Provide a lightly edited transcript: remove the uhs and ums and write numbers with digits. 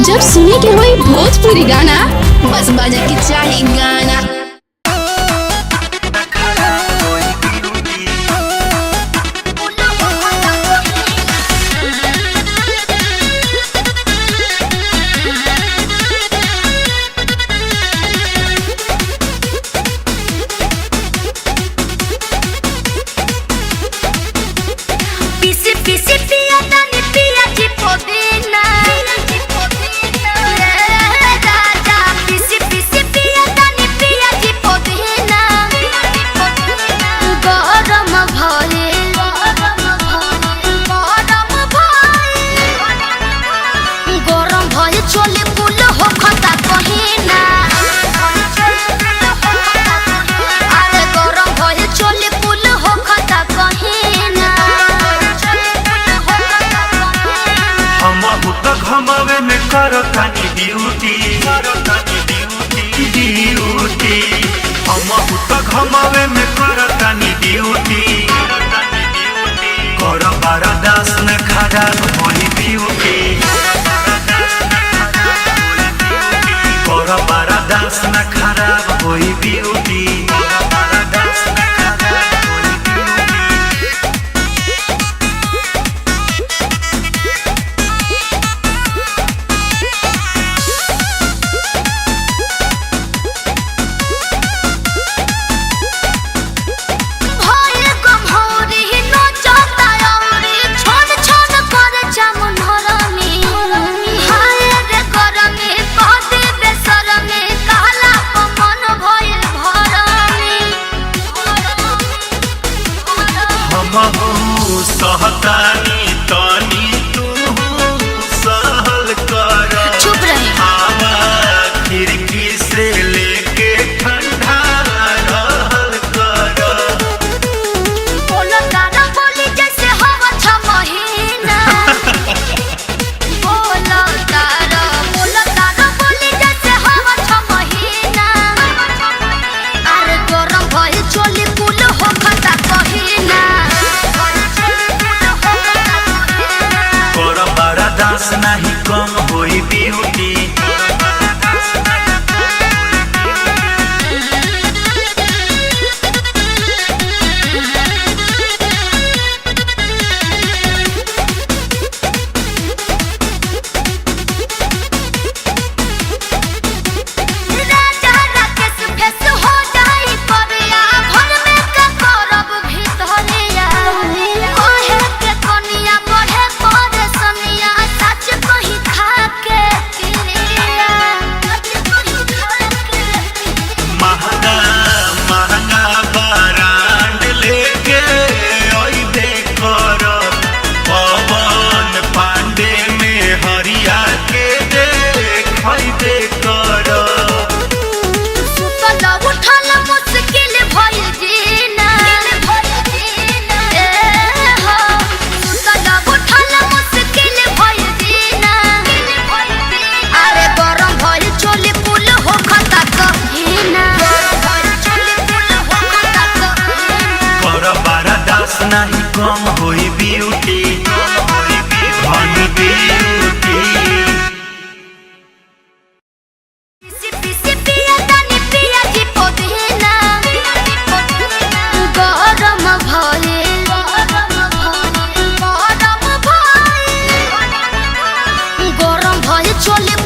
जब सुने के होई भोजपुरी गाना बस बजे के चाही गाना। घमावे में करो तानी ड्यूटी हम तो घमावे में करो तानी ड्यूटी करो बरदास न खराब होई ब्यूटी करो बरदास न खराब होई ब्यूटी सहतानी तानी तू सहल कर चुप रहे हवा खिड़की से लेके ठंडा रहल कर बोलो गाना बोली जैसे हवा छ महीना बोलो गाना बोली जैसे हवा छ महीना अरे गरम भई चोली कुल हो खता कहिना बरदास नहीं कम होई ब्यूटी नहीं कम होई ब्यूटी हनी ब्यूटी गरम भई चोली